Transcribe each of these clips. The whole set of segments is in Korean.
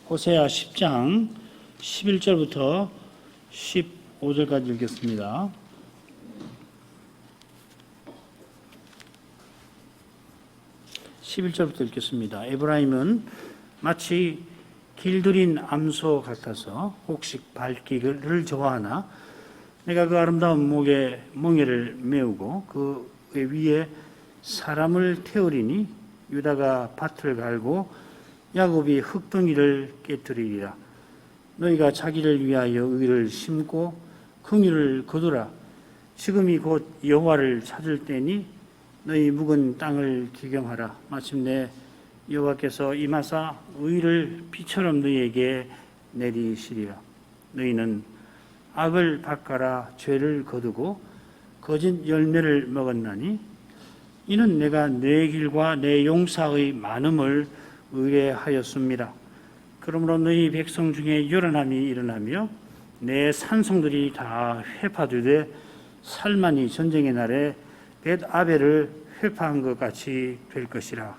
호세아 10장 11절부터 15절까지 읽겠습니다. 읽겠습니다. 에브라임은 마치 길들인 암소 같아서 곡식 밟기를 좋아하나 내가 그 아름다운 목에 멍에를 메우고 그 위에 사람을 태우리니 유다가 밭을 갈고 야곱이 흙덩이를 깨뜨리리라. 너희가 자기를 위하여 의를 심고 긍휼을 거두라. 지금이 곧 여호와를 찾을 때니 너희 묵은 땅을 기경하라. 마침내 여호와께서 임하사 의를 비처럼 너희에게 내리시리라. 너희는 악을 닦아라 죄를 거두고 거짓 열매를 먹었나니 이는 내가 내 길과 내 용사의 많음을 의뢰하였습니다. 그러므로 너희 백성 중에 요란함이 일어나며 내 산성들이 다 회파되되 살만이 전쟁의 날에 벳아벨을 회파한 것 같이 될 것이라.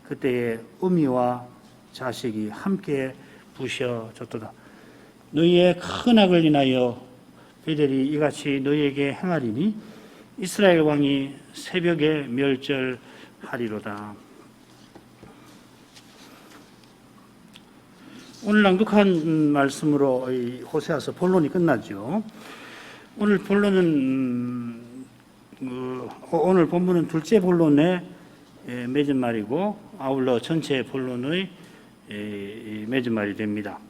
그때에 어미와 자식이 함께 부셔졌도다. 너희의 큰 악을 인하여 베델이 이같이 너희에게 행하리니 이스라엘 왕이 새벽에 멸절하리로다. 오늘 낭독한 말씀으로 호세아서 본론이 끝나죠. 오늘 본론은 오늘 본문은 둘째 본론의 맺은 말이고 아울러 전체 본론의 맺은 말이 됩니다.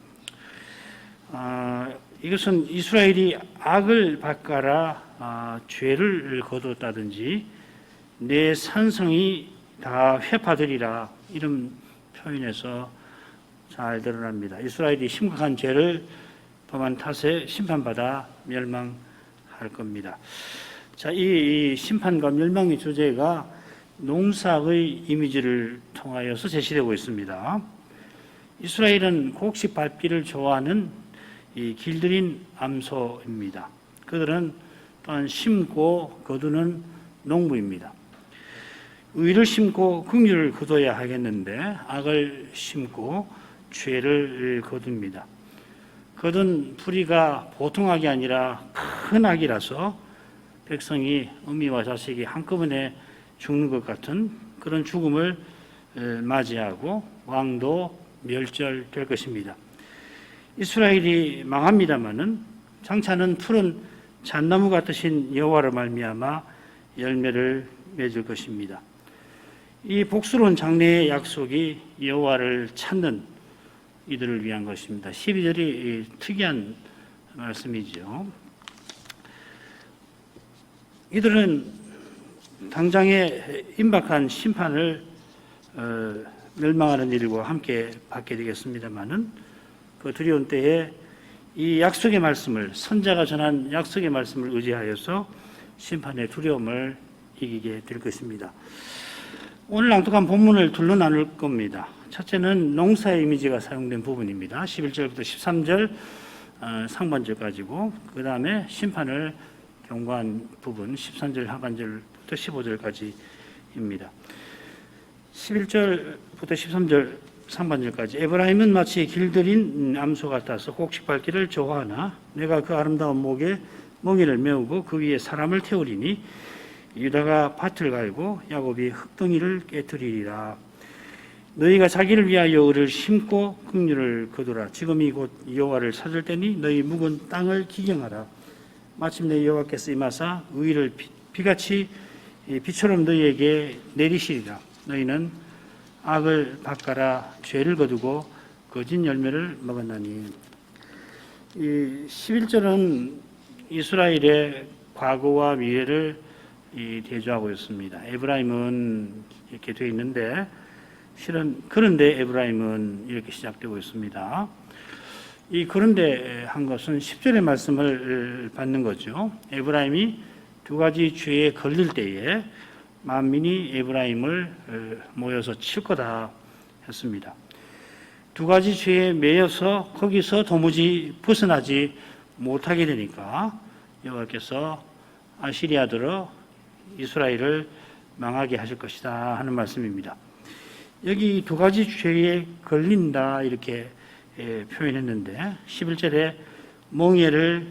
이것은 이스라엘이 악을 닦아라 죄를 거뒀다든지 내 산성이 다 회파되리라 이런 표현에서 잘 드러납니다. 이스라엘이 심각한 죄를 범한 탓에 심판받아 멸망할 겁니다. 자, 이 심판과 멸망의 주제가 농사의 이미지를 통하여서 제시되고 있습니다. 이스라엘은 곡식 밟기를 좋아하는 이 길들인 암소입니다. 그들은 또한 심고 거두는 농부입니다. 의를 심고 긍휼을 거둬야 하겠는데 악을 심고 죄를 거둡니다. 거둔 풀이가 보통 악이 아니라 큰 악이라서 백성이 어미와 자식이 한꺼번에 죽는 것 같은 그런 죽음을 맞이하고 왕도 멸절될 것입니다. 이스라엘이 망합니다마는 장차는 푸른 잣나무 같으신 여호와로 말미암아 열매를 맺을 것입니다. 이 복스러운 장래의 약속이 여호와를 찾는 이들을 위한 것입니다. 12절이 특이한 말씀이죠. 이들은 당장의 임박한 심판을 멸망하는 일과 함께 받게 되겠습니다마는 그 두려운 때에 이 약속의 말씀을 선자가 전한 약속의 말씀을 의지하여서 심판의 두려움을 이기게 될 것입니다. 오늘 낭독한 본문을 둘로 나눌 겁니다. 첫째는 농사의 이미지가 사용된 부분입니다. 11절부터 13절 상반절까지고 그 다음에 심판을 경고한 부분 13절 하반절부터 15절까지입니다. 11절부터 13절 상반절까지 에브라임은 마치 길들인 암소 같아서 곡식 밟기를 좋아하나 내가 그 아름다운 목에 멍에를 메우고 그 위에 사람을 태우리니 유다가 밭을 갈고 야곱이 흙덩이를 깨뜨리리라. 너희가 자기를 위하여 의를 심고 긍휼을 거두라. 지금이 곧 여호와를 찾을 때니 너희 묵은 땅을 기경하라. 마침내 여호와께서 임하사 의를 비같이 비처럼 너희에게 내리시리라. 너희는 악을 닦아라 죄를 거두고 거짓 열매를 먹었나니. 이 11절은 이스라엘의 과거와 미래를 대조하고 있습니다. 에브라임은 이렇게 되어 있는데 실은 그런데 에브라임은 이렇게 시작되고 있습니다. 이 그런데 한 것은 10절의 말씀을 받는 거죠. 에브라임이 두 가지 죄에 걸릴 때에 만민이 에브라임을 모여서 칠 거다 했습니다. 두 가지 죄에 매여서 거기서 도무지 벗어나지 못하게 되니까 여호와께서 아시리아들어 이스라엘을 망하게 하실 것이다 하는 말씀입니다. 여기 두 가지 죄에 걸린다 이렇게 표현했는데 11절에 멍에를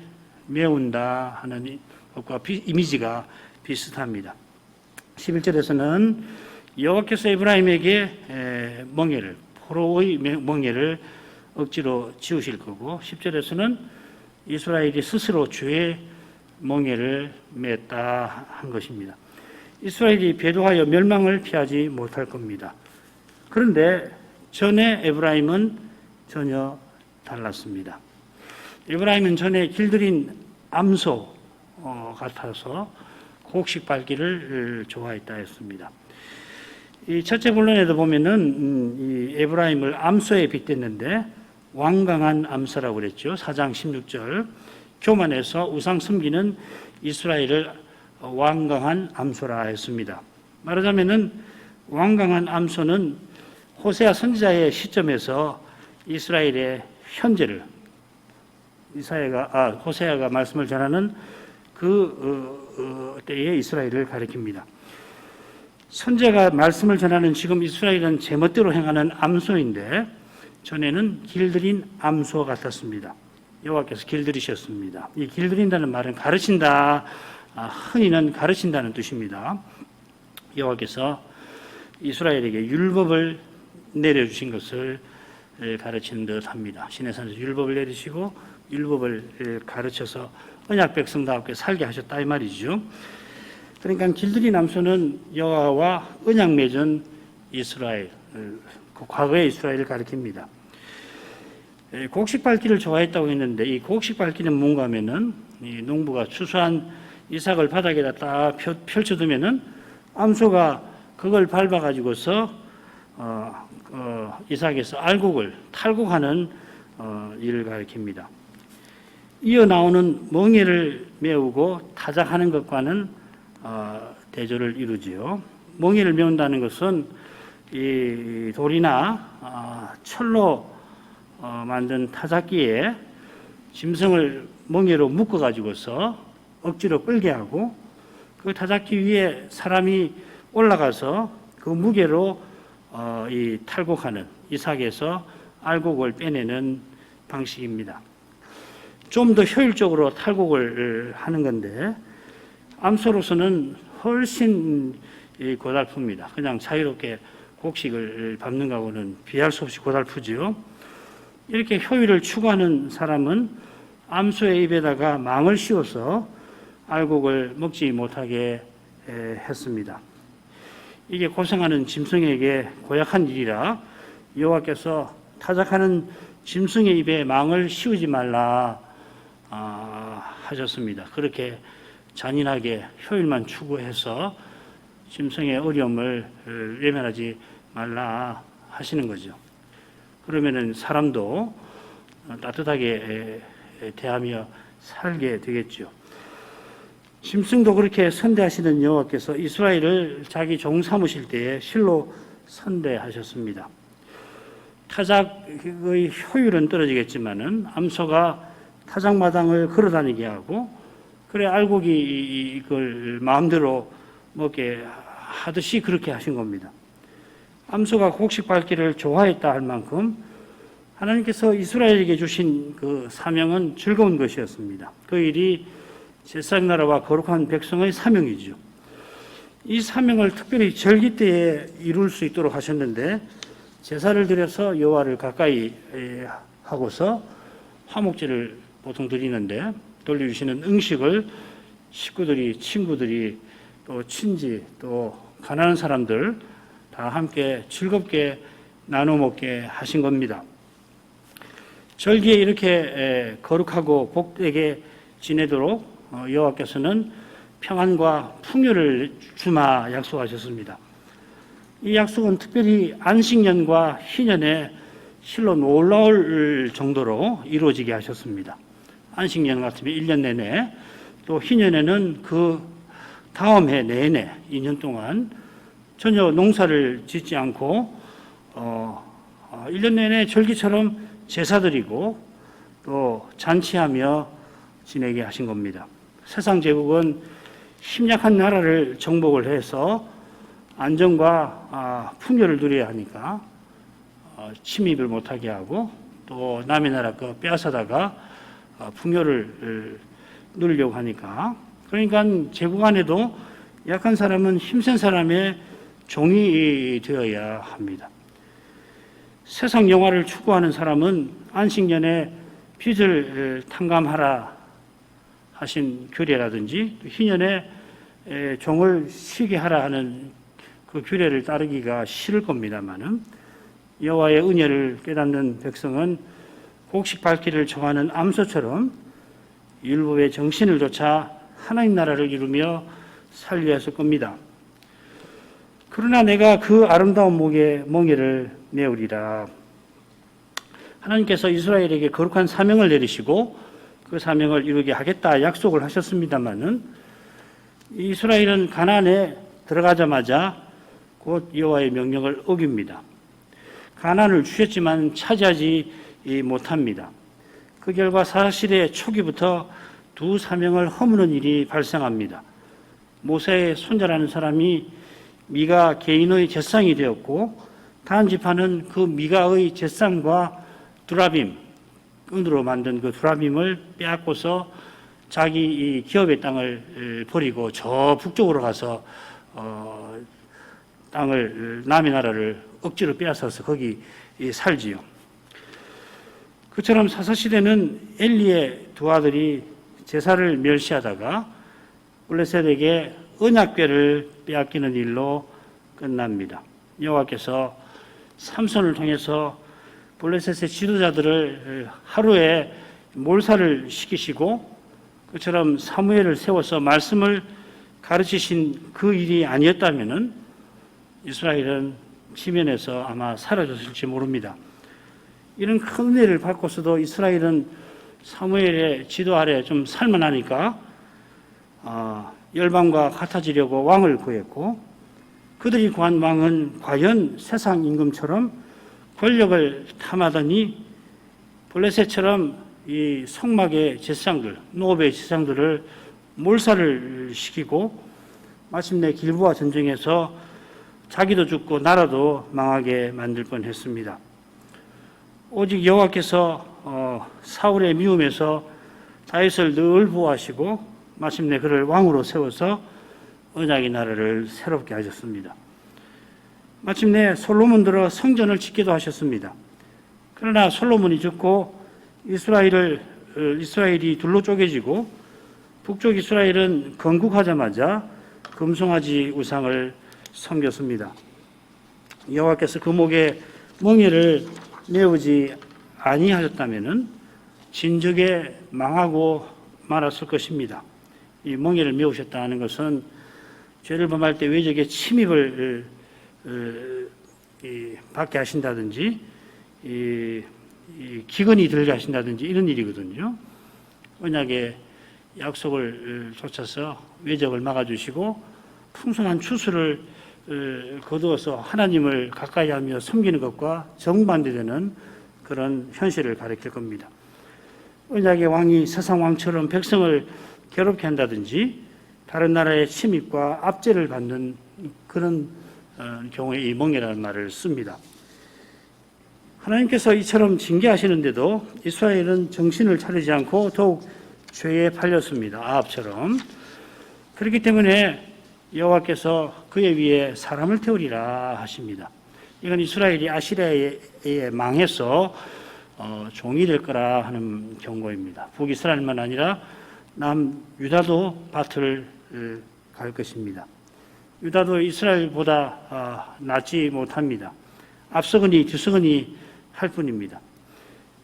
메운다 하는 것과 이미지가 비슷합니다. 11절에서는 여호와께서 에브라임에게 포로의 멍에를 억지로 지우실 거고 10절에서는 이스라엘이 스스로 주의 멍에를 맸다 한 것입니다. 이스라엘이 배도하여 멸망을 피하지 못할 겁니다. 그런데 전에 에브라임은 전혀 달랐습니다. 에브라임은 전에 길들인 암소 같아서 곡식 밟기를 좋아했다 했습니다. 이 첫째 본론에도 보면은 이 에브라임을 암소에 빗댔는데 완강한 암소라고 그랬죠. 4장 16절 교만해서 우상 섬기는 이스라엘을 완강한 암소라 했습니다. 말하자면은 완강한 암소는 호세아 선지자의 시점에서 이스라엘의 현재를 호세아가 말씀을 전하는 그 때에 이스라엘을 가리킵니다. 선지자가 말씀을 전하는 지금 이스라엘은 제멋대로 행하는 암소인데 전에는 길들인 암소 같았습니다. 여호와께서 길들이셨습니다. 이 길들인다는 말은 가르친다, 흔히는 가르친다는 뜻입니다. 여호와께서 이스라엘에게 율법을 내려주신 것을 가르치는 듯합니다. 시내산에서 율법을 내리시고 율법을 가르쳐서 언약 백성답게 살게 하셨다 이 말이죠. 그러니까 길들인 암소는 여호와와 언약 맺은 이스라엘, 과거의 이스라엘을 가리킵니다. 곡식 밟기를 좋아했다고 했는데 이 곡식 밟기는 뭔가 하면은 이 농부가 추수한 이삭을 바닥에다 딱 펼쳐두면은 암소가 그걸 밟아가지고서 이삭에서 알곡을 탈곡하는 일을 가리킵니다. 이어 나오는 멍에를 메우고 타작하는 것과는 대조를 이루지요. 멍에를 메운다는 것은 이 돌이나 철로 만든 타작기에 짐승을 멍에로 묶어가지고서 억지로 끌게 하고 그 타작기 위에 사람이 올라가서 그 무게로 이 탈곡하는 이삭에서 알곡을 빼내는 방식입니다. 좀 더 효율적으로 탈곡을 하는 건데 암소로서는 훨씬 고달픕니다. 그냥 자유롭게 곡식을 밟는 거하고는 비할 수 없이 고달프죠. 이렇게 효율을 추구하는 사람은 암소의 입에다가 망을 씌워서 알곡을 먹지 못하게 했습니다. 이게 고생하는 짐승에게 고약한 일이라 여호와께서 타작하는 짐승의 입에 망을 씌우지 말라 하셨습니다. 그렇게 잔인하게 효율만 추구해서 짐승의 어려움을 외면하지 말라 하시는 거죠. 그러면은 사람도 따뜻하게 대하며 살게 되겠죠. 짐승도 그렇게 선대하시는 여호와께서 이스라엘을 자기 종 삼으실 때에 실로 선대하셨습니다. 타작의 효율은 떨어지겠지만은 암소가 타작마당을 걸어다니게 하고 그래 알곡이 이걸 마음대로 먹게 하듯이 그렇게 하신 겁니다. 암소가 곡식 밟기를 좋아했다 할 만큼 하나님께서 이스라엘에게 주신 그 사명은 즐거운 것이었습니다. 그 일이 제사장 나라와 거룩한 백성의 사명이죠. 이 사명을 특별히 절기 때에 이룰 수 있도록 하셨는데 제사를 드려서 여호와를 가까이 하고서 화목제를 보통 드리는데 돌려주시는 음식을 식구들이, 친구들이, 또 친지, 또 가난한 사람들 다 함께 즐겁게 나눠 먹게 하신 겁니다. 절기에 이렇게 거룩하고 복되게 지내도록 여호와께서는 평안과 풍요를 주마 약속하셨습니다. 이 약속은 특별히 안식년과 희년에 실로 놀라울 정도로 이루어지게 하셨습니다. 안식년 같으면 1년 내내, 또 희년에는 그 다음 해 내내 2년 동안 전혀 농사를 짓지 않고 1년 내내 절기처럼 제사드리고 또 잔치하며 지내게 하신 겁니다. 세상 제국은 힘약한 나라를 정복을 해서 안정과 풍요를 누려야 하니까 침입을 못하게 하고 또 남의 나라 거 빼앗아다가 풍요를 누리려고 하니까, 그러니까 제국 안에도 약한 사람은 힘센 사람의 종이 되어야 합니다. 세상 영화를 추구하는 사람은 안식년에 빚을 탕감하라 하신 규례라든지 희년에 종을 쉬게 하라 하는 그 규례를 따르기가 싫을 겁니다만은, 여호와의 은혜를 깨닫는 백성은 곡식 밟기를 정하는 암소처럼 율법의 정신을 좇아 하나님 나라를 이루며 살려야 했을 겁니다. 그러나 내가 그 아름다운 목에 멍에를 메우리라. 하나님께서 이스라엘에게 거룩한 사명을 내리시고 그 사명을 이루게 하겠다 약속을 하셨습니다마는, 이스라엘은 가나안에 들어가자마자 곧 여호와의 명령을 어깁니다. 가나안을 주셨지만 차지하지 못합니다. 그 결과 사실의 초기부터 두 사명을 허무는 일이 발생합니다. 모세의 손자라는 사람이 미가 개인의 제상이 되었고, 다른 지파는 그 미가의 제상과 두라빔, 은으로 만든 그 두라빔을 빼앗고서 자기 기업의 땅을 버리고 저 북쪽으로 가서 땅을, 남의 나라를 억지로 빼앗아서 거기 살지요. 그처럼 사사시대는 엘리의 두 아들이 제사를 멸시하다가 블레셋에게 언약궤를 빼앗기는 일로 끝납니다. 여호와께서 삼손을 통해서 블레셋의 지도자들을 하루에 몰살을 시키시고, 그처럼 사무엘을 세워서 말씀을 가르치신 그 일이 아니었다면 이스라엘은 지면에서 아마 사라졌을지 모릅니다. 이런 큰 은혜를 받고서도 이스라엘은 사무엘의 지도 아래 좀 살만하니까 열방과 같아지려고 왕을 구했고, 그들이 구한 왕은 과연 세상 임금처럼 권력을 탐하더니 블레셋처럼 이 성막의 제사장들, 노업의 제사장들을 몰살을 시키고 마침내 길보아 전쟁에서 자기도 죽고 나라도 망하게 만들 뻔했습니다. 오직 여호와께서 사울의 미움에서 다윗을 늘 보호하시고 마침내 그를 왕으로 세워서 언약의 나라를 새롭게 하셨습니다. 마침내 솔로몬 들어 성전을 짓기도 하셨습니다. 그러나 솔로몬이 죽고 이스라엘이 둘로 쪼개지고 북쪽 이스라엘은 건국하자마자 금송아지 우상을 섬겼습니다. 여호와께서 그 목에 멍에를 메우지 아니하셨다면은 진즉에 망하고 말았을 것입니다. 이 멍에를 메우셨다는 것은 죄를 범할 때 외적의 침입을 받게 하신다든지 기근이 들게 하신다든지 이런 일이거든요. 언약의 약속을 쫓아서 외적을 막아주시고 풍성한 추수를 거두어서 하나님을 가까이 하며 섬기는 것과 정반대되는 그런 현실을 가리킬 겁니다. 언약의 왕이 세상 왕처럼 백성을 괴롭게 한다든지 다른 나라의 침입과 압제를 받는 그런 경우에 이 멍에라는 말을 씁니다. 하나님께서 이처럼 징계하시는데도 이스라엘은 정신을 차리지 않고 더욱 죄에 팔렸습니다. 아합처럼. 그렇기 때문에 여호와께서 그의 위에 사람을 태우리라 하십니다. 이건 이스라엘이 아시리아에 망해서 종이 될 거라 하는 경고입니다. 북이스라엘만 아니라 남유다도 밭을 갈 것입니다. 유다도 이스라엘보다 낫지 못합니다. 앞서거니 뒤서거니 할 뿐입니다.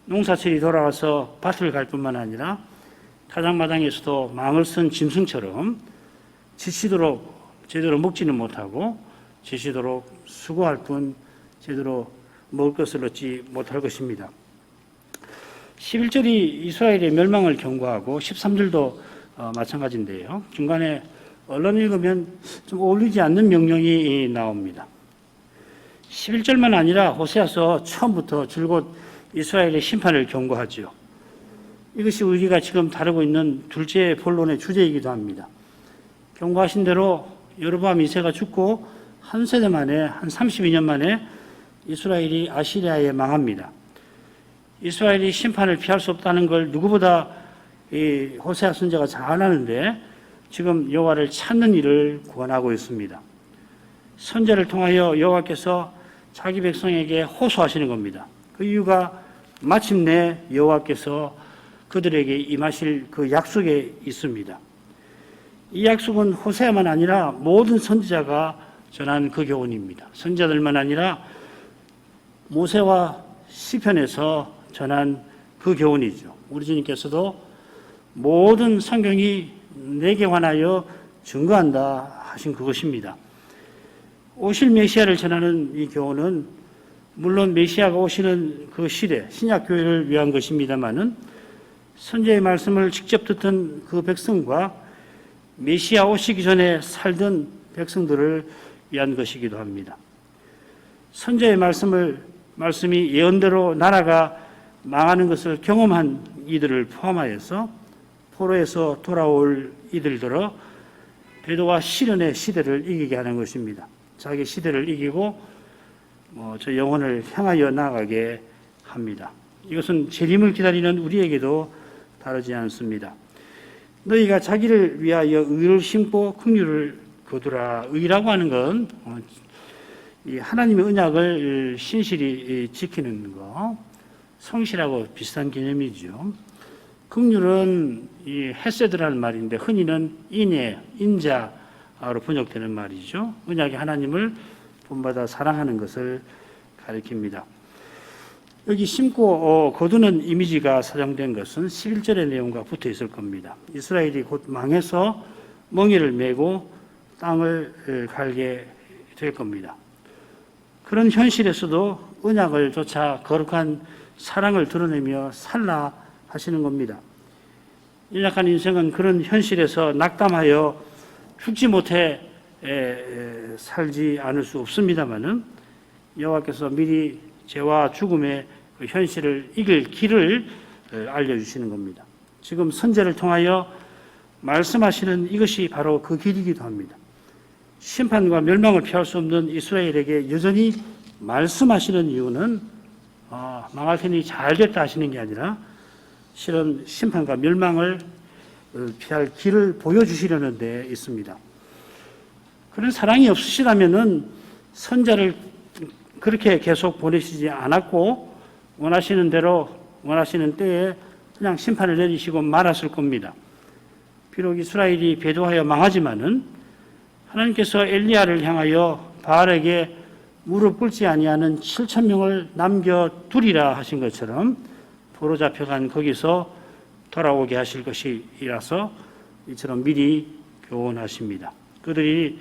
농사철이 돌아와서 밭을 갈 뿐만 아니라 타작마당에서도 망을 쓴 짐승처럼 지치도록 제대로 먹지는 못하고 지치도록 수고할 뿐 제대로 먹을 것을 얻지 못할 것입니다. 11절이 이스라엘의 멸망을 경고하고 13절도 마찬가지인데요. 중간에 얼른 읽으면 좀 어울리지 않는 명령이 나옵니다. 11절만 아니라 호세아서 처음부터 줄곧 이스라엘의 심판을 경고하죠. 이것이 우리가 지금 다루고 있는 둘째 본론의 주제이기도 합니다. 경고하신 대로 여로보암 2세가 죽고 한 세대 만에, 한 32년 만에 이스라엘이 아시리아에 망합니다. 이스라엘이 심판을 피할 수 없다는 걸 누구보다 이 호세아 선지자가 잘 아는데 지금 여호와를 찾는 일을 권하고 있습니다. 선지자를 통하여 여호와께서 자기 백성에게 호소하시는 겁니다. 그 이유가 마침내 여호와께서 그들에게 임하실 그 약속에 있습니다. 이 약속은 호세아만 아니라 모든 선지자가 전한 그 교훈입니다. 선지자들만 아니라 모세와 시편에서 전한 그 교훈이죠. 우리 주님께서도 모든 성경이 내게 관하여 증거한다 하신 그것입니다. 오실 메시아를 전하는 이 교훈은 물론 메시아가 오시는 그 시대, 신약교회를 위한 것입니다마는 선지자의 말씀을 직접 듣던 그 백성과 메시아 오시기 전에 살던 백성들을 위한 것이기도 합니다. 선지자의 말씀이 예언대로 나라가 망하는 것을 경험한 이들을 포함하여서 포로에서 돌아올 이들들어 배도와 시련의 시대를 이기게 하는 것입니다. 자기 시대를 이기고 저 영혼을 향하여 나아가게 합니다. 이것은 재림을 기다리는 우리에게도 다르지 않습니다. 너희가 자기를 위하여 의를 심고 긍휼을 거두라. 의라고 하는 건 하나님의 언약을 신실히 지키는 거, 성실하고 비슷한 개념이죠. 긍휼은 헤세드라는 말인데 흔히는 인자로 번역되는 말이죠. 언약의 하나님을 본받아 사랑하는 것을 가리킵니다. 여기 심고 거두는 이미지가 사용된 것은 11절의 내용과 붙어 있을 겁니다. 이스라엘이 곧 망해서 멍에를 메고 땅을 갈게 될 겁니다. 그런 현실에서도 언약을 조차 거룩한 사랑을 드러내며 살라 하시는 겁니다. 연약한 인생은 그런 현실에서 낙담하여 죽지 못해 살지 않을 수 없습니다마는 여호와께서 미리 죄와 죽음의 그 현실을 이길 길을 알려주시는 겁니다. 지금 선제를 통하여 말씀하시는 이것이 바로 그 길이기도 합니다. 심판과 멸망을 피할 수 없는 이스라엘에게 여전히 말씀하시는 이유는 망할 테니 잘 됐다 하시는 게 아니라 실은 심판과 멸망을 피할 길을 보여주시려는 데 있습니다. 그런 사랑이 없으시다면은 선자를 그렇게 계속 보내시지 않았고 원하시는 대로 원하시는 때에 그냥 심판을 내리시고 말았을 겁니다. 비록 이스라엘이 배도하여 망하지만은 하나님께서 엘리야를 향하여 바알에게 무릎 꿇지 아니하는 7,000명을 남겨두리라 하신 것처럼 포로 잡혀간 거기서 돌아오게 하실 것이라서 이처럼 미리 교훈하십니다. 그들이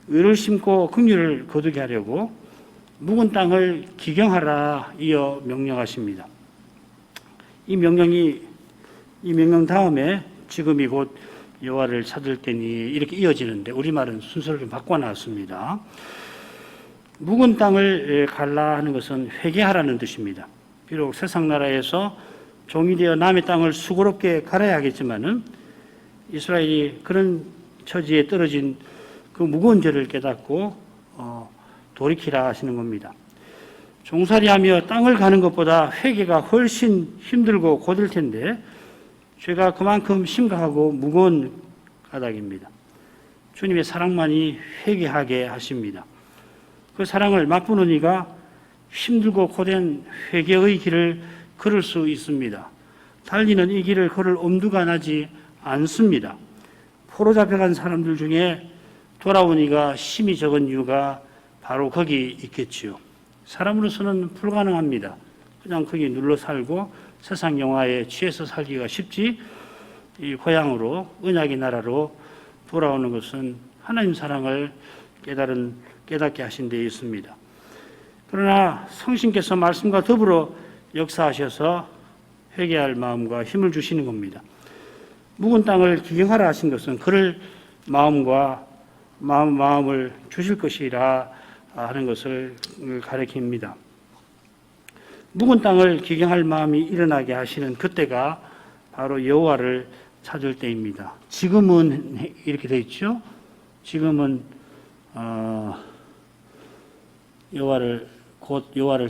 의를 심고 긍휼을 거두게 하려고 묵은 땅을 기경하라 이어 명령하십니다. 이 명령 다음에 지금이 곧 여호와를 찾을 때니 이렇게 이어지는데 우리말은 순서를 좀 바꿔놨습니다. 묵은 땅을 갈라 하는 것은 회개하라는 뜻입니다. 비록 세상 나라에서 종이 되어 남의 땅을 수고롭게 갈아야 하겠지만은 이스라엘이 그런 처지에 떨어진 그 무거운 죄를 깨닫고 돌이키라 하시는 겁니다. 종살이하며 땅을 가는 것보다 회개가 훨씬 힘들고 고될 텐데 죄가 그만큼 심각하고 무거운 까닭입니다. 주님의 사랑만이 회개하게 하십니다. 그 사랑을 맛보는 이가 힘들고 고된 회개의 길을 걸을 수 있습니다. 달리는 이 길을 걸을 엄두가 나지 않습니다. 포로 잡혀간 사람들 중에 돌아온 이가 힘이 적은 이유가 바로 거기 있겠지요. 사람으로서는 불가능합니다. 그냥 거기 눌러 살고 세상 영화에 취해서 살기가 쉽지 이 고향으로 언약의 나라로 돌아오는 것은 하나님 사랑을 깨닫게 하신 데 있습니다. 그러나 성신께서 말씀과 더불어 역사하셔서 회개할 마음과 힘을 주시는 겁니다. 묵은 땅을 기경하라 하신 것은 그럴 마음을 주실 것이라 하는 것을 가리킵니다. 묵은 땅을 기경할 마음이 일어나게 하시는 그때가 바로 여호와를 찾을 때입니다. 지금은 이렇게 되어 있죠. 지금은 여호와를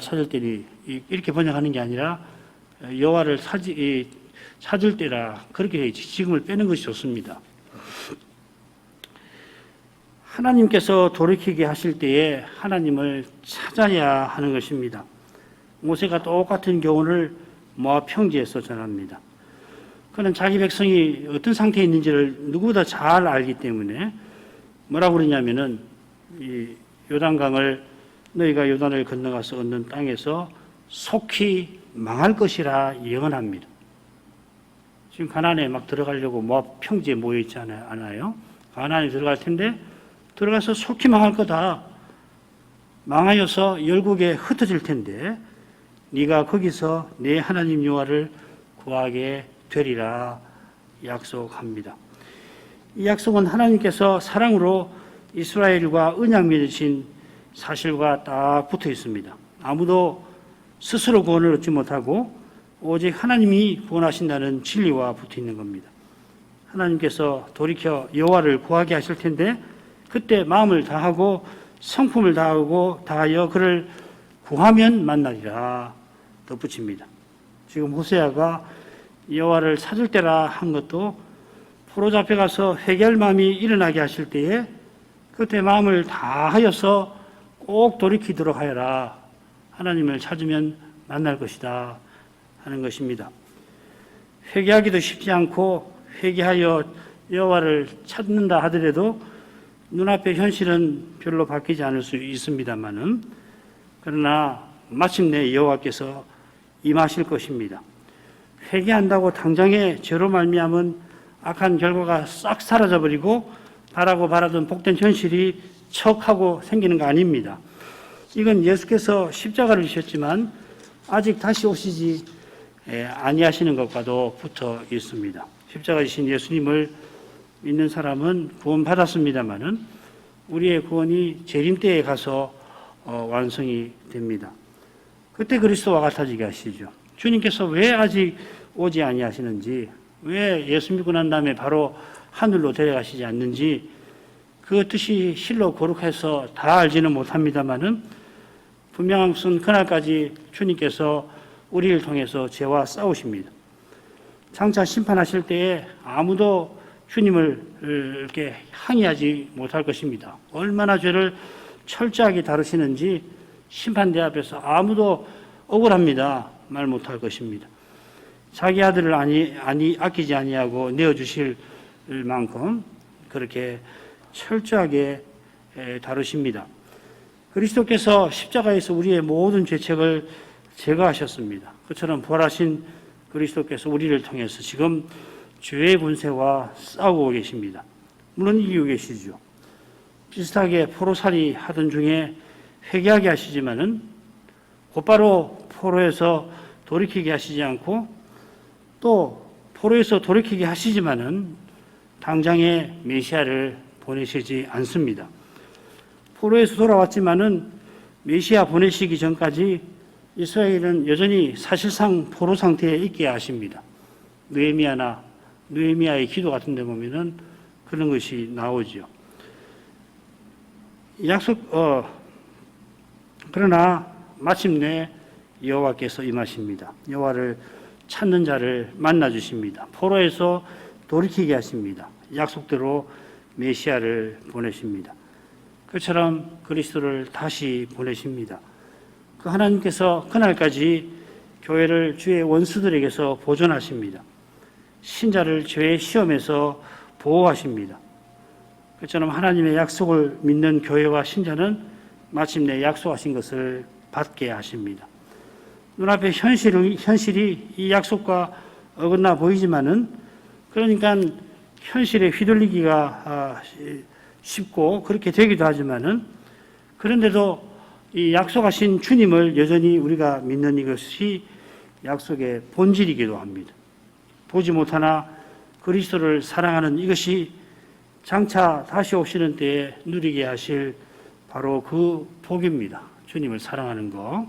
찾을 때니 이렇게 번역하는 게 아니라 여호와를 찾을 때라 그렇게 지금을 빼는 것이 좋습니다. 하나님께서 돌이키게 하실 때에 하나님을 찾아야 하는 것입니다. 모세가 똑같은 교훈을 모압 평지에서 전합니다. 그는 자기 백성이 어떤 상태에 있는지를 누구보다 잘 알기 때문에 뭐라고 그러냐면은 이 요단강을 너희가 요단을 건너가서 얻는 땅에서 속히 망할 것이라 예언합니다. 지금 가나안에 막 들어가려고 모압 평지에 모여 있지 않아요? 가나안에 들어갈 텐데 들어가서 속히 망할 거다. 망하여서 열국에 흩어질 텐데 네가 거기서 내 하나님 여호와를 구하게 되리라 약속합니다. 이 약속은 하나님께서 사랑으로 이스라엘과 언약 맺으신 사실과 딱 붙어 있습니다. 아무도 스스로 구원을 얻지 못하고 오직 하나님이 구원하신다는 진리와 붙어 있는 겁니다. 하나님께서 돌이켜 여호와를 구하게 하실 텐데 그때 마음을 다하고 성품을 다하여 그를 구하면 만나리라 덧붙입니다. 지금 호세아가 여호와를 찾을 때라 한 것도 포로 잡혀가서 회개할 마음이 일어나게 하실 때에 그때 마음을 다하여서 꼭 돌이키도록 하여라. 하나님을 찾으면 만날 것이다 하는 것입니다. 회개하기도 쉽지 않고 회개하여 여호와를 찾는다 하더라도 눈앞의 현실은 별로 바뀌지 않을 수 있습니다만은 그러나 마침내 여호와께서 임하실 것입니다. 회개한다고 당장에 죄로 말미암은 악한 결과가 싹 사라져버리고 바라던 복된 현실이 척하고 생기는 거 아닙니다. 이건 예수께서 십자가를 지셨지만 아직 다시 오시지 아니하시는 것과도 붙어 있습니다. 십자가 지신 예수님을 믿는 사람은 구원받았습니다마는 우리의 구원이 재림 때에 가서 완성이 됩니다. 그때 그리스도와 같아지게 하시죠. 주님께서 왜 아직 오지 아니하시는지, 왜 예수 믿고 난 다음에 바로 하늘로 데려가시지 않는지 그 뜻이 실로 거룩해서 다 알지는 못합니다마는 분명한 것은 그날까지 주님께서 우리를 통해서 죄와 싸우십니다. 장차 심판하실 때에 아무도 주님을 이렇게 항의하지 못할 것입니다. 얼마나 죄를 철저하게 다루시는지 심판대 앞에서 아무도 억울합니다. 말 못할 것입니다. 자기 아들을 아끼지 아니하고 내어주실 만큼 그렇게 철저하게 다루십니다. 그리스도께서 십자가에서 우리의 모든 죄책을 제거하셨습니다. 그처럼 부활하신 그리스도께서 우리를 통해서 지금 죄의 분쇄와 싸우고 계십니다. 물론 이기고 계시죠. 비슷하게 포로살이 하던 중에 회개하게 하시지만은 곧바로 포로에서 돌이키게 하시지 않고 또 포로에서 돌이키게 하시지만은 당장에 메시아를 보내시지 않습니다. 포로에서 돌아왔지만은 메시아 보내시기 전까지 이스라엘은 여전히 사실상 포로 상태에 있게 하십니다. 느헤미야의 기도 같은 데 보면은 그런 것이 나오죠. 그러나 마침내 여호와께서 임하십니다. 여호와를 찾는 자를 만나 주십니다. 포로에서 돌이키게 하십니다. 약속대로 메시아를 보내십니다. 그처럼 그리스도를 다시 보내십니다. 그 하나님께서 그날까지 교회를 주의 원수들에게서 보존하십니다. 신자를 죄의 시험에서 보호하십니다. 그처럼 하나님의 약속을 믿는 교회와 신자는 마침내 약속하신 것을 받게 하십니다. 눈앞에 현실이 이 약속과 어긋나 보이지만은 그러니까 현실에 휘둘리기가 쉽고 그렇게 되기도 하지만은 그런데도 이 약속하신 주님을 여전히 우리가 믿는 이것이 약속의 본질이기도 합니다. 보지 못하나 그리스도를 사랑하는 이것이 장차 다시 오시는 때에 누리게 하실 바로 그 복입니다. 주님을 사랑하는 것.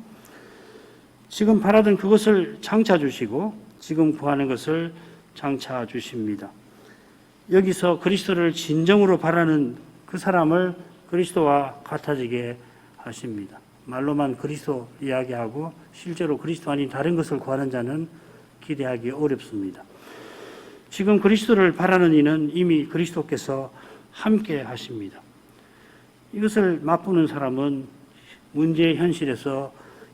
지금 바라던 그것을 장차 주시고 지금 구하는 것을 장차 주십니다. 여기서 그리스도를 진정으로 바라는 그 사람을 그리스도와 같아지게 하십니다. 말로만 그리스도 이야기하고 실제로 그리스도 아닌 다른 것을 구하는 자는 기대하기 어렵습니다. 지금 그리스도를 바라는 이는 이미 그리스도께서 함께 하십니다. 이것을 맛보는 사람은 문제의 현실에서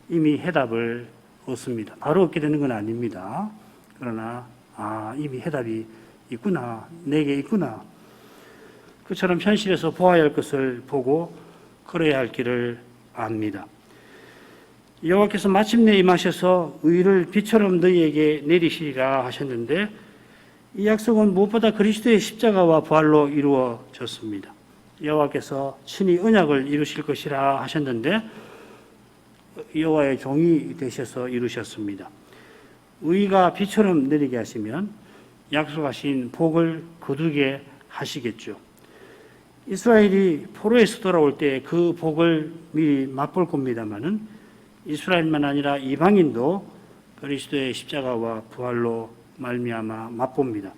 이미 해답을 얻습니다. 바로 얻게 되는 건 아닙니다. 그러나 이미 해답이 있구나, 내게 있구나. 그처럼 현실에서 보아야 할 것을 보고 걸어야 할 길을 압니다. 여호와께서 마침내 임하셔서 의를 비처럼 너희에게 내리시리라 하셨는데 이 약속은 무엇보다 그리스도의 십자가와 부활로 이루어졌습니다. 여호와께서 친히 언약을 이루실 것이라 하셨는데 여호와의 종이 되셔서 이루셨습니다. 의가 비처럼 내리게 하시면 약속하신 복을 거두게 하시겠죠. 이스라엘이 포로에서 돌아올 때 그 복을 미리 맛볼 겁니다마는 이스라엘만 아니라 이방인도 그리스도의 십자가와 부활로 말미암아 맛봅니다.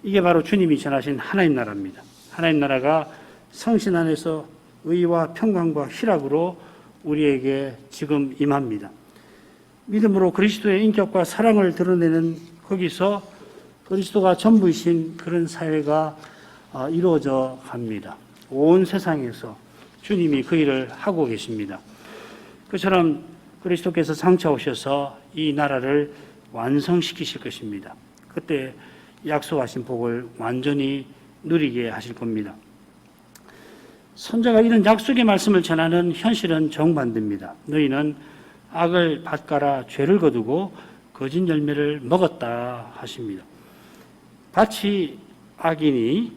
이게 바로 주님이 전하신 하나님 나라입니다. 하나님 나라가 성신 안에서 의와 평강과 희락으로 우리에게 지금 임합니다. 믿음으로 그리스도의 인격과 사랑을 드러내는 거기서 그리스도가 전부이신 그런 사회가 이루어져 갑니다. 온 세상에서 주님이 그 일을 하고 계십니다. 그처럼 그리스도께서 장차 오셔서 이 나라를 완성시키실 것입니다. 그때 약속하신 복을 완전히 누리게 하실 겁니다. 선자가 이런 약속의 말씀을 전하는 현실은 정반대입니다. 너희는 악을 밭가라 죄를 거두고 거짓 열매를 먹었다 하십니다. 밭이 악이니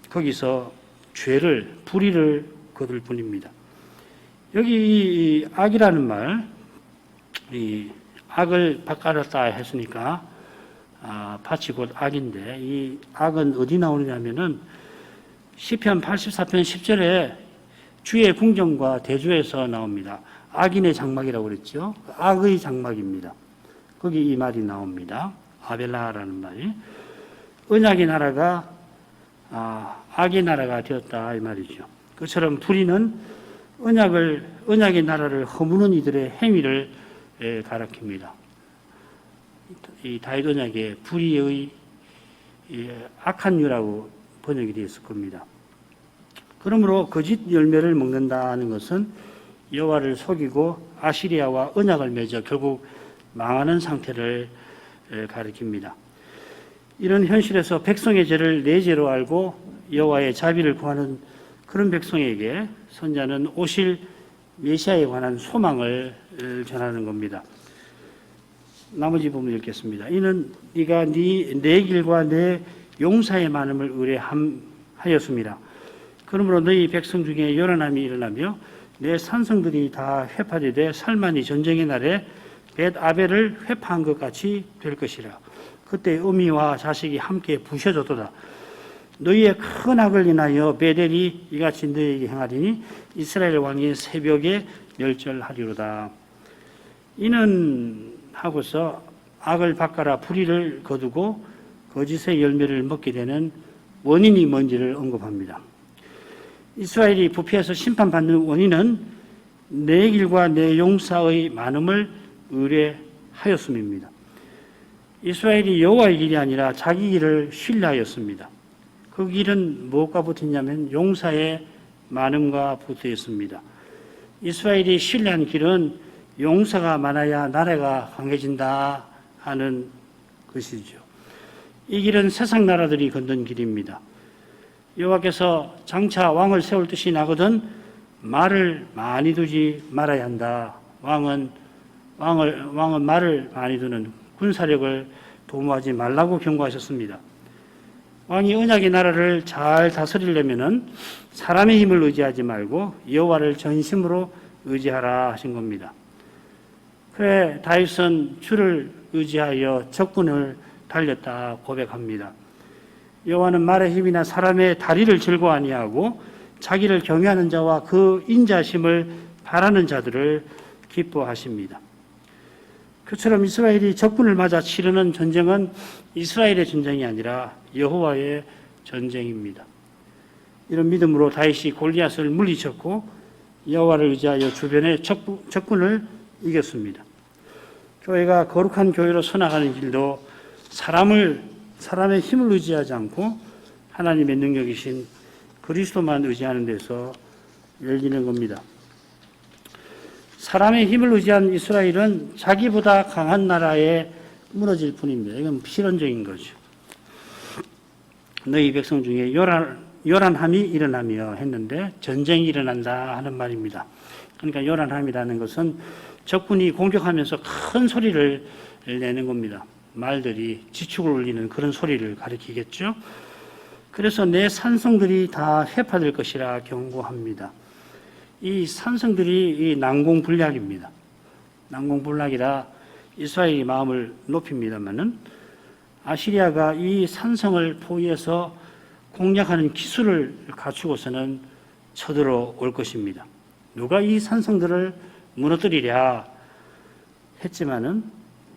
거기서 죄를 불의를 거둘 뿐입니다. 여기 이 악이라는 말, 이 악을 밭가랐다 했으니까 밭이 곧 악인데 이 악은 어디 나오느냐면은 시편 84편 10절에 주의 궁정과 대조에서 나옵니다. 악인의 장막이라고 그랬죠. 악의 장막입니다. 거기 이 말이 나옵니다. 아벨라라는 말이. 언약의 나라가 악의 나라가 되었다 이 말이죠. 그처럼 불의는 언약의 나라를 허무는 이들의 행위를 가리킵니다. 이 다윗 언약의 불의의 악한 유라고 번역이 되어 있을 겁니다. 그러므로 거짓 열매를 먹는다는 것은 여호와를 속이고 아시리아와 언약을 맺어 결국 망하는 상태를 가리킵니다. 이런 현실에서 백성의 죄를 내 죄로 알고 여호와의 자비를 구하는 그런 백성에게 선자는 오실 메시아에 관한 소망을 전하는 겁니다. 나머지 부분 읽겠습니다. 이는 네가 내 길과 내 용사의 많음을 의뢰하였습니다. 그러므로 너희 백성 중에 요란함이 일어나며 내 산성들이 다 회파되되 살만이 전쟁의 날에 벳 아벨을 회파한 것 같이 될 것이라. 그때 어미와 자식이 함께 부셔졌도다. 너희의 큰 악을 인하여 베델이 이같이 너희에게 행하리니 이스라엘 왕이 새벽에 멸절하리로다. 이는 하고서 악을 밭가라 불의를 거두고 거짓의 열매를 먹게 되는 원인이 뭔지를 언급합니다. 이스라엘이 부패해서 심판받는 원인은 내 길과 내 용사의 많음을 의뢰하였음입니다. 이스라엘이 여호와의 길이 아니라 자기 길을 신뢰하였습니다. 그 길은 무엇과 붙었냐면 용사의 많음과 붙어 있습니다. 이스라엘이 신뢰한 길은 용사가 많아야 나라가 강해진다 하는 것이죠. 이 길은 세상 나라들이 걷는 길입니다. 여호와께서 장차 왕을 세울 뜻이 나거든 말을 많이 두지 말아야 한다. 왕은 말을 많이 두는 군사력을 도모하지 말라고 경고하셨습니다. 왕이 언약의 나라를 잘 다스리려면은 사람의 힘을 의지하지 말고 여호와를 전심으로 의지하라 하신 겁니다. 그래 다윗은 주를 의지하여 적군을 달렸다 고백합니다. 여호와는 말의 힘이나 사람의 다리를 즐거워 아니하고 자기를 경외하는 자와 그 인자심을 바라는 자들을 기뻐하십니다. 그처럼 이스라엘이 적군을 맞아 치르는 전쟁은 이스라엘의 전쟁이 아니라 여호와의 전쟁입니다. 이런 믿음으로 다윗이 골리앗을 물리쳤고 여호와를 의지하여 주변의 적군을 이겼습니다. 교회가 거룩한 교회로 서나가는 길도 사람의 힘을 의지하지 않고 하나님의 능력이신 그리스도만 의지하는 데서 열리는 겁니다. 사람의 힘을 의지한 이스라엘은 자기보다 강한 나라에 무너질 뿐입니다. 이건 실현적인 거죠. 너희 백성 중에 요란함이 일어나며 했는데 전쟁이 일어난다 하는 말입니다. 그러니까 요란함이라는 것은 적군이 공격하면서 큰 소리를 내는 겁니다. 말들이 지축을 울리는 그런 소리를 가리키겠죠. 그래서 내 산성들이 다 회파될 것이라 경고합니다. 이 산성들이 이 난공불락입니다. 난공불락이라 이스라엘이 마음을 높입니다마는 아시리아가 이 산성을 포위해서 공략하는 기술을 갖추고서는 쳐들어올 것입니다. 누가 이 산성들을 무너뜨리랴 했지만은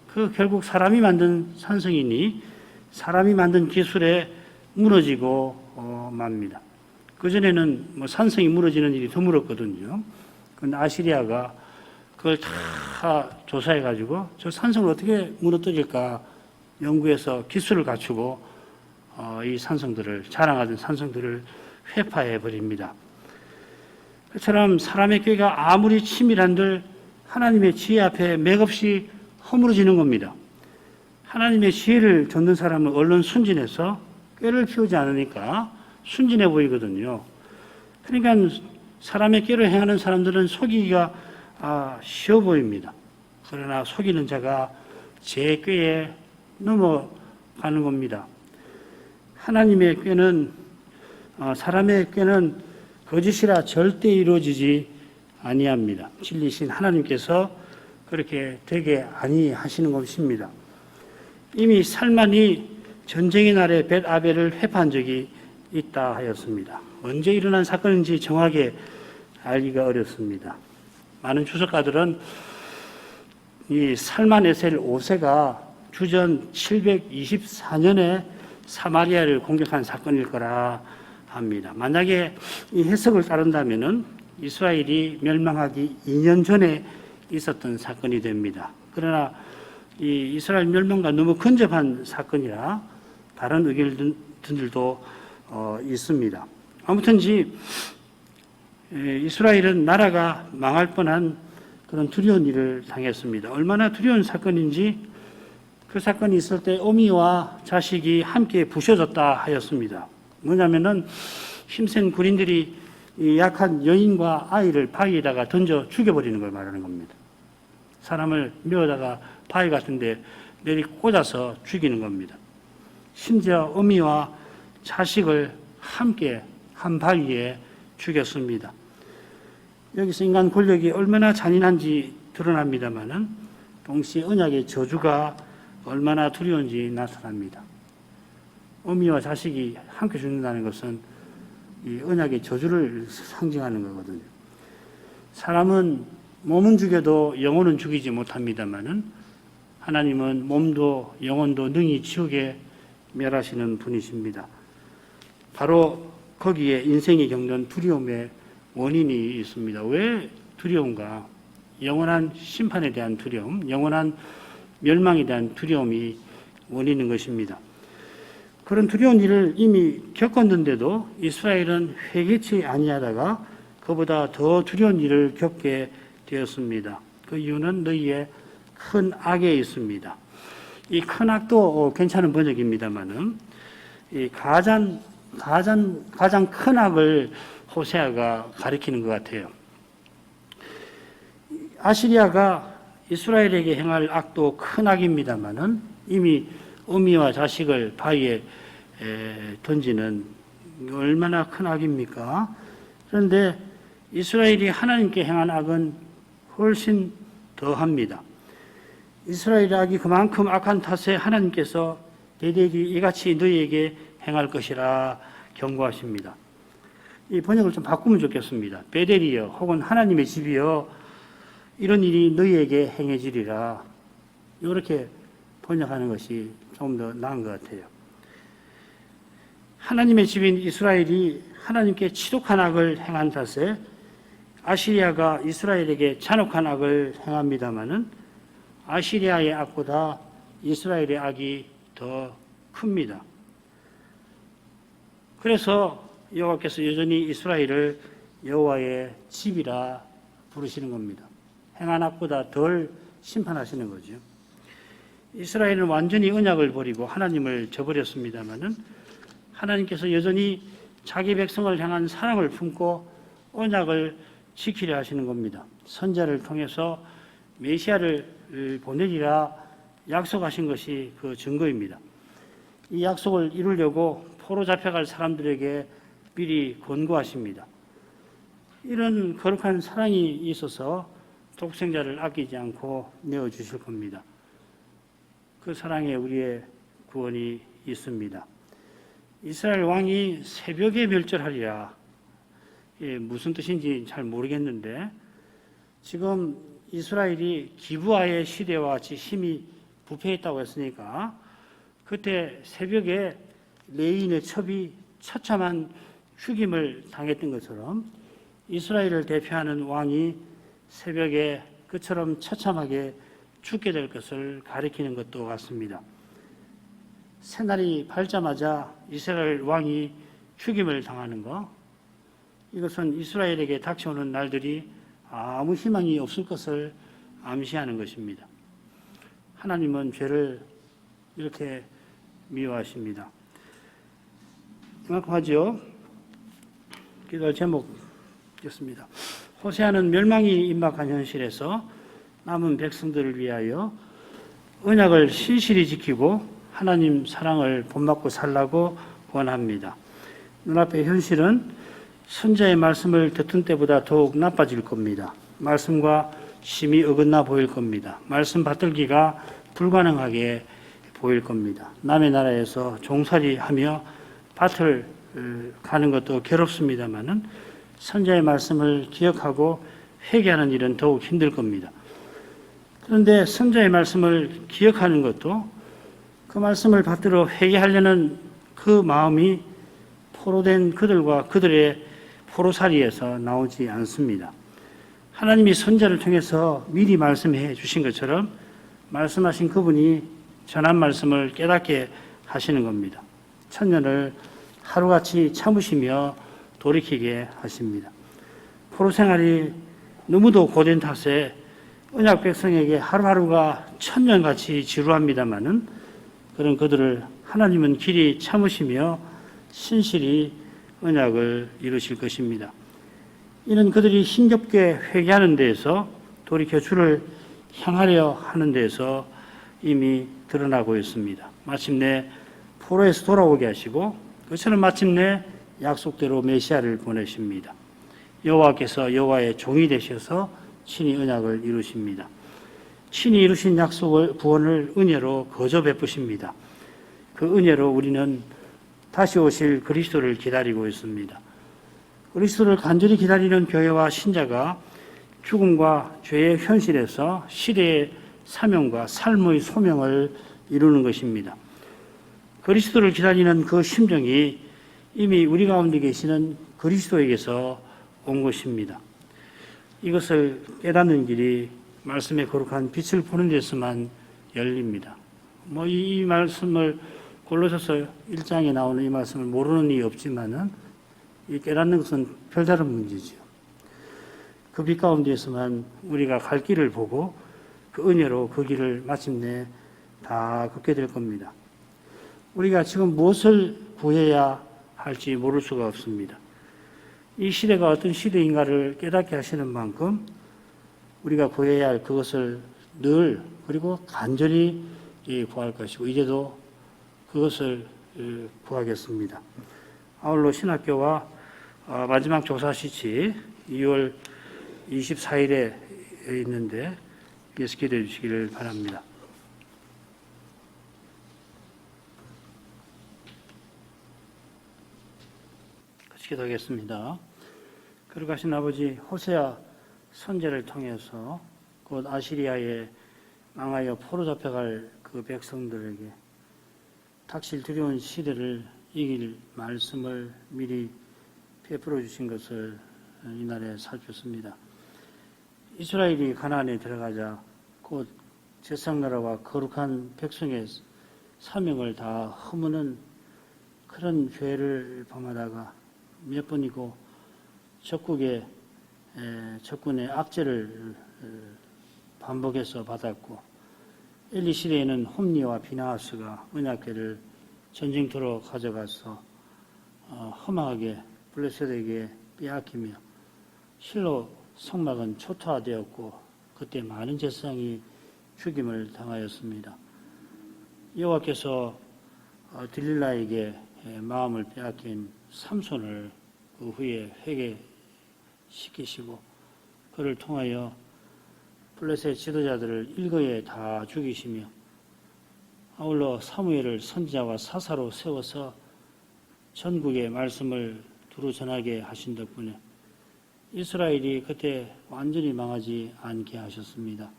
그 결국 사람이 만든 산성이니 사람이 만든 기술에 무너지고 맙니다. 그전에는 뭐 산성이 무너지는 일이 드물었거든요. 근데 아시리아가 그걸 다 조사해가지고 저 산성을 어떻게 무너뜨릴까 연구해서 기술을 갖추고 이 산성들을, 자랑하던 산성들을 회파해 버립니다. 그처럼 사람의 꾀가 아무리 치밀한들 하나님의 지혜 앞에 맥없이 허물어지는 겁니다. 하나님의 지혜를 좇는 사람은 얼른 순진해서 꾀를 피우지 않으니까 순진해 보이거든요. 그러니까 사람의 꾀를 행하는 사람들은 속이기가 쉬워 보입니다. 그러나 속이는 자가 제 꾀에 넘어가는 겁니다. 하나님의 꾀는 사람의 꾀는 거짓이라 절대 이루어지지 아니합니다. 진리신 하나님께서 그렇게 되게 아니하시는 것입니다. 이미 살만이 전쟁의 날에 벳아벨을 회파한 적이 있다 하였습니다. 언제 일어난 사건인지 정확하게 알기가 어렵습니다. 많은 주석가들은 이 살만에셀 5세가 주전 724년에 사마리아를 공격한 사건일 거라 합니다. 만약에 이 해석을 따른다면은 이스라엘이 멸망하기 2년 전에 있었던 사건이 됩니다. 그러나 이 이스라엘 멸망과 너무 근접한 사건이라 다른 의견들도 있습니다. 아무튼지 이스라엘은 나라가 망할 뻔한 그런 두려운 일을 당했습니다. 얼마나 두려운 사건인지 그 사건이 있을 때 어미와 자식이 함께 부셔졌다 하였습니다. 뭐냐면은 힘센 군인들이 이 약한 여인과 아이를 바위에다가 던져 죽여버리는 걸 말하는 겁니다. 사람을 메어다가 바위 같은 데 내리 꽂아서 죽이는 겁니다. 심지어 어미와 자식을 함께 한 바위에 죽였습니다. 여기서 인간 권력이 얼마나 잔인한지 드러납니다마는 동시에 언약의 저주가 얼마나 두려운지 나타납니다. 어미와 자식이 함께 죽는다는 것은 이 언약의 저주를 상징하는 거거든요. 사람은 몸은 죽여도 영혼은 죽이지 못합니다마는 하나님은 몸도 영혼도 능히 지옥에 멸하시는 분이십니다. 바로 거기에 인생이 겪는 두려움의 원인이 있습니다. 왜 두려운가? 영원한 심판에 대한 두려움, 영원한 멸망에 대한 두려움이 원인인 것입니다. 그런 두려운 일을 이미 겪었는데도 이스라엘은 회개치 아니하다가 그보다 더 두려운 일을 겪게 되었습니다. 그 이유는 너희의 큰 악에 있습니다. 이 큰 악도 괜찮은 번역입니다만은 이 가장 큰 악을 호세아가 가리키는 것 같아요. 아시리아가 이스라엘에게 행할 악도 큰 악입니다만은 이미 어미와 자식을 바위에 던지는 얼마나 큰 악입니까? 그런데 이스라엘이 하나님께 행한 악은 훨씬 더합니다. 이스라엘의 악이 그만큼 악한 탓에 하나님께서 대대히 이같이 너희에게 행할 것이라 경고하십니다. 이 번역을 좀 바꾸면 좋겠습니다. 베델이여 혹은 하나님의 집이여 이런 일이 너희에게 행해지리라. 이렇게 번역하는 것이 좀 더 나은 것 같아요. 하나님의 집인 이스라엘이 하나님께 치독한 악을 행한 탓에 아시리아가 이스라엘에게 잔혹한 악을 행합니다마는 아시리아의 악보다 이스라엘의 악이 더 큽니다. 그래서 여호와께서 여전히 이스라엘을 여호와의 집이라 부르시는 겁니다. 행한 악보다 덜 심판하시는 거죠. 이스라엘은 완전히 언약을 버리고 하나님을 저버렸습니다마는 하나님께서 여전히 자기 백성을 향한 사랑을 품고 언약을 지키려 하시는 겁니다. 선자를 통해서 메시아를 보내리라 약속하신 것이 그 증거입니다. 이 약속을 이루려고 포로 잡혀갈 사람들에게 미리 권고하십니다. 이런 거룩한 사랑이 있어서 독생자를 아끼지 않고 내어주실 겁니다. 그 사랑에 우리의 구원이 있습니다. 이스라엘 왕이 새벽에 멸절하리라. 무슨 뜻인지 잘 모르겠는데 지금 이스라엘이 기브아의 시대와 같이 힘이 부패했다고 했으니까 그때 새벽에 레인의 첩이 처참한 죽임을 당했던 것처럼 이스라엘을 대표하는 왕이 새벽에 그처럼 처참하게 죽게 될 것을 가리키는 것도 같습니다. 새날이 밝자마자 이스라엘 왕이 죽임을 당하는 것, 이것은 이스라엘에게 닥쳐오는 날들이 아무 희망이 없을 것을 암시하는 것입니다. 하나님은 죄를 이렇게 미워하십니다. 정확하죠? 기도할 제목이었습니다. 호세아는 멸망이 임박한 현실에서 남은 백성들을 위하여 언약을 신실히 지키고 하나님 사랑을 본받고 살라고 권합니다. 눈앞의 현실은 선자의 말씀을 듣던 때보다 더욱 나빠질 겁니다. 말씀과 심히 어긋나 보일 겁니다. 말씀 받들기가 불가능하게 보일 겁니다. 남의 나라에서 종살이하며 밭을 가는 것도 괴롭습니다마는 선자의 말씀을 기억하고 회개하는 일은 더욱 힘들 겁니다. 그런데 선자의 말씀을 기억하는 것도 그 말씀을 받들어 회개하려는 그 마음이 포로된 그들과 그들의 포로살이에서 나오지 않습니다. 하나님이 선자를 통해서 미리 말씀해 주신 것처럼 말씀하신 그분이 전한 말씀을 깨닫게 하시는 겁니다. 천년을 하루같이 참으시며 돌이키게 하십니다. 포로 생활이 너무도 고된 탓에 언약 백성에게 하루하루가 천년같이 지루합니다마는 그런 그들을 하나님은 길이 참으시며 신실히 언약을 이루실 것입니다. 이는 그들이 힘겹게 회개하는 데에서 돌이켜 주를 향하려 하는 데에서 이미 드러나고 있습니다. 마침내 포로에서 돌아오게 하시고 그처럼 마침내 약속대로 메시아를 보내십니다. 여호와께서 여호와의 종이 되셔서 친히 언약을 이루십니다. 친히 이루신 약속을 구원을 은혜로 거저 베푸십니다. 그 은혜로 우리는 다시 오실 그리스도를 기다리고 있습니다. 그리스도를 간절히 기다리는 교회와 신자가 죽음과 죄의 현실에서 시대의 사명과 삶의 소명을 이루는 것입니다. 그리스도를 기다리는 그 심정이 이미 우리 가운데 계시는 그리스도에게서 온 것입니다. 이것을 깨닫는 길이 말씀의 거룩한 빛을 보는 데서만 열립니다. 이 말씀을 골로새서 1장에 나오는 이 말씀을 모르는 이가 없지만은 이 깨닫는 것은 별다른 문제죠. 그 빛 가운데에서만 우리가 갈 길을 보고 그 은혜로 그 길을 마침내 다 걷게 될 겁니다. 우리가 지금 무엇을 구해야 할지 모를 수가 없습니다. 이 시대가 어떤 시대인가를 깨닫게 하시는 만큼 우리가 구해야 할 그것을 늘 그리고 간절히 구할 것이고 이제도 그것을 구하겠습니다. 아울러 신학교와 마지막 조사 시치 2월 24일에 있는데 예수 기도해 주시기를 바랍니다. 같이 기도하겠습니다. 거룩하신 아버지, 호세아 선제를 통해서 곧 아시리아에 망하여 포로 잡혀갈 그 백성들에게 닥칠 두려운 시대를 이길 말씀을 미리 베풀어 주신 것을 이날에 살폈습니다. 이스라엘이 가나안에 들어가자 곧 제상나라와 거룩한 백성의 사명을 다 허무는 그런 죄를 범하다가 몇 번이고 적군의 압제를 반복해서 받았고, 엘리 시대에는 홈리와 비나하스가 언약궤를 전쟁터로 가져가서 허망하게 블레셋에게 빼앗기며 실로 성막은 초토화되었고 그때 많은 제사장이 죽임을 당하였습니다. 여호와께서 들릴라에게 마음을 빼앗긴 삼손을 그 후에 회개시키시고 그를 통하여 블레셋 지도자들을 일거에 다 죽이시며 아울러 사무엘을 선지자와 사사로 세워서 전국의 말씀을 두루 전하게 하신 덕분에 이스라엘이 그때 완전히 망하지 않게 하셨습니다.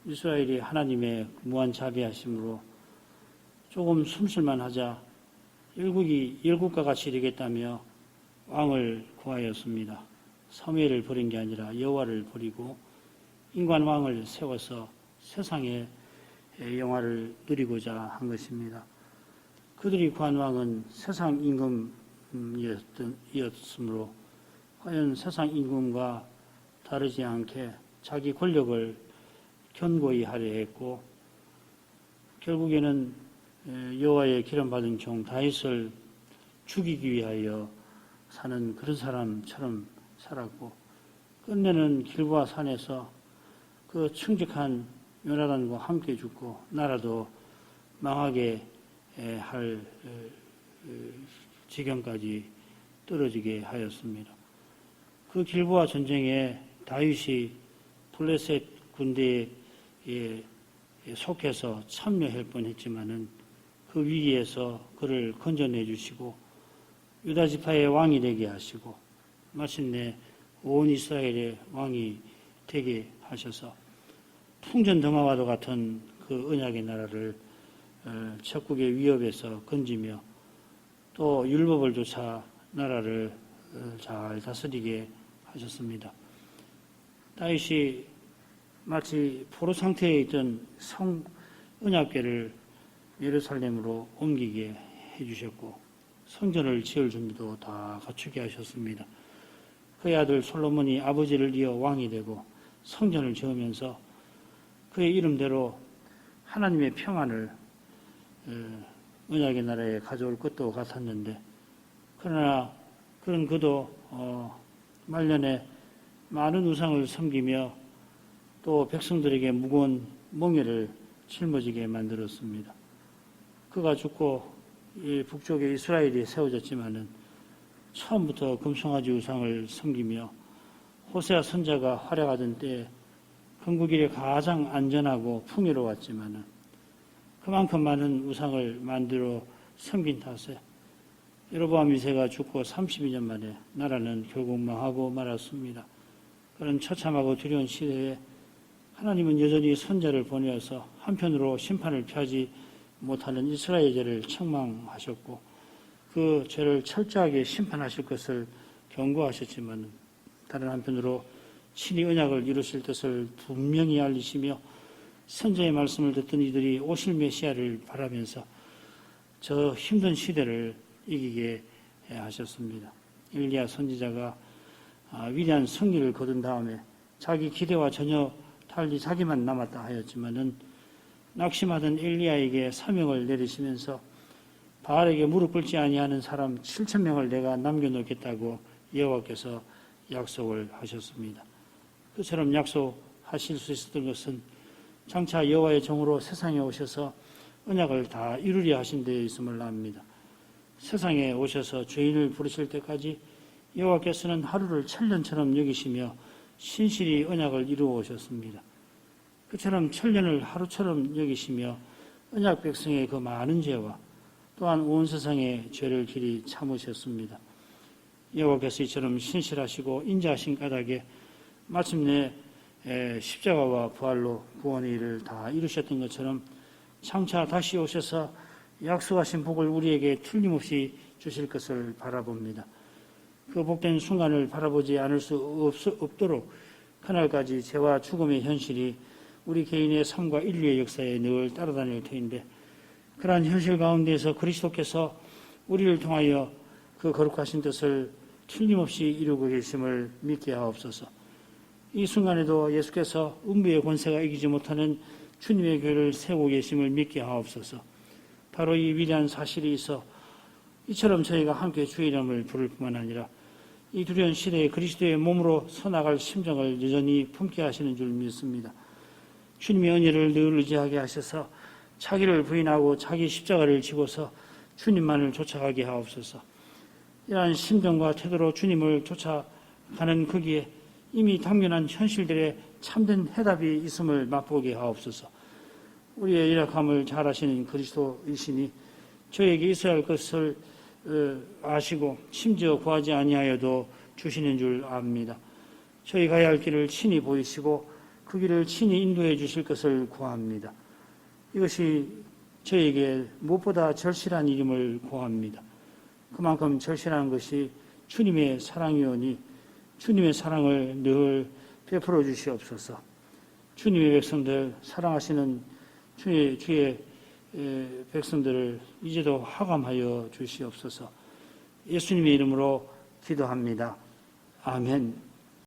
이스라엘이 하나님의 무한 자비하심으로 조금 숨쉴만 하자 열국이 열국과 같이 되겠다며 왕을 구하였습니다. 사무엘을 버린 게 아니라 여호와를 버리고 인간 왕을 세워서 세상의 영화를 누리고자 한 것입니다. 그들이 구한 왕은 세상 임금이었으므로 과연 세상 임금과 다르지 않게 자기 권력을 견고히 하려 했고, 결국에는 여호와의 기름받은 종 다윗을 죽이기 위하여 사는 그런 사람처럼 살았고, 끝내는 길보아 산에서 그 충직한 요나단과 함께 죽고 나라도 망하게 할 지경까지 떨어지게 하였습니다. 그 길보아 전쟁에 다윗이 블레셋 군대에 속해서 참여할 뻔했지만은 그 위기에서 그를 건져내 주시고 유다 지파의 왕이 되게 하시고 마침내 온 이스라엘의 왕이 되게 하셔서 풍전등화와도 같은 그 언약의 나라를 적국의 위협에서 건지며 또 율법을 쫓아 나라를 잘 다스리게 하셨습니다. 다윗이 마치 포로 상태에 있던 언약궤를 예루살렘으로 옮기게 해주셨고 성전을 지을 준비도 다 갖추게 하셨습니다. 그의 아들 솔로몬이 아버지를 이어 왕이 되고 성전을 지으면서 그의 이름대로 하나님의 평안을 언약의 나라에 가져올 것도 같았는데, 그러나 그런 그도 말년에 많은 우상을 섬기며 또 백성들에게 무거운 멍에를 짊어지게 만들었습니다. 그가 죽고 북쪽에 이스라엘이 세워졌지만은 처음부터 금송아지 우상을 섬기며 호세아 선자가 활약하던 때에 건국일에 가장 안전하고 풍요로웠지만은 그만큼 많은 우상을 만들어 섬긴 탓에 여로보암 2세가 죽고 32년 만에 나라는 결국 망하고 말았습니다. 그런 처참하고 두려운 시대에 하나님은 여전히 선자를 보내어서 한편으로 심판을 피하지 못하는 이스라엘 죄를 책망하셨고 그 죄를 철저하게 심판하실 것을 경고하셨지만 다른 한편으로 친히 언약을 이루실 뜻을 분명히 알리시며 선자의 말씀을 듣던 이들이 오실 메시아를 바라면서 저 힘든 시대를 이기게 하셨습니다. 엘리야 선지자가 위대한 승리를 거둔 다음에 자기 기대와 전혀 달리 자기만 남았다 하였지만은 낙심하던 엘리야에게 사명을 내리시면서 바알에게 무릎 꿇지 아니하는 사람 7,000명을 내가 남겨놓겠다고 여호와께서 약속을 하셨습니다. 그처럼 약속하실 수 있었던 것은 장차 여호와의 종으로 세상에 오셔서 언약을 다 이루려 하신 데에 있음을 압니다. 세상에 오셔서 죄인을 부르실 때까지 여호와께서는 하루를 천년처럼 여기시며 신실히 언약을 이루어 오셨습니다. 그처럼 천년을 하루처럼 여기시며 언약 백성의 그 많은 죄와 또한 온 세상의 죄를 길이 참으셨습니다. 여호와께서 이처럼 신실하시고 인자하신 까닭에 마침내 십자가와 부활로 구원의 일을 다 이루셨던 것처럼 장차 다시 오셔서 약속하신 복을 우리에게 틀림없이 주실 것을 바라봅니다. 그 복된 순간을 바라보지 않을 수 없도록 그날까지 죄와 죽음의 현실이 우리 개인의 삶과 인류의 역사에 늘 따라다닐 터인데, 그러한 현실 가운데서 그리스도께서 우리를 통하여 그 거룩하신 뜻을 틀림없이 이루고 계심을 믿게 하옵소서. 이 순간에도 예수께서 음부의 권세가 이기지 못하는 주님의 교회를 세우고 계심을 믿게 하옵소서. 바로 이 위대한 사실이 있어 이처럼 저희가 함께 주의 이름을 부를 뿐만 아니라 이 두려운 시대에 그리스도의 몸으로 서나갈 심정을 여전히 품게 하시는 줄 믿습니다. 주님의 은혜를 늘 의지하게 하셔서 자기를 부인하고 자기 십자가를 지고서 주님만을 쫓아가게 하옵소서. 이러한 심정과 태도로 주님을 쫓아가는 거기에 이미 당면한 현실들의 참된 해답이 있음을 맛보게 하옵소서. 우리의 열악함을 잘 아시는 그리스도이시니 저에게 있어야 할 것을 아시고 심지어 구하지 아니하여도 주시는 줄 압니다. 저희 가야 할 길을 친히 보이시고 그 길을 친히 인도해 주실 것을 구합니다. 이것이 저에게 무엇보다 절실한 일임을 구합니다. 그만큼 절실한 것이 주님의 사랑이오니 주님의 사랑을 늘 베풀어 주시옵소서. 주님의 백성들, 사랑하시는 주의 백성들을 이제도 하감하여 주시옵소서. 예수님의 이름으로 기도합니다. 아멘.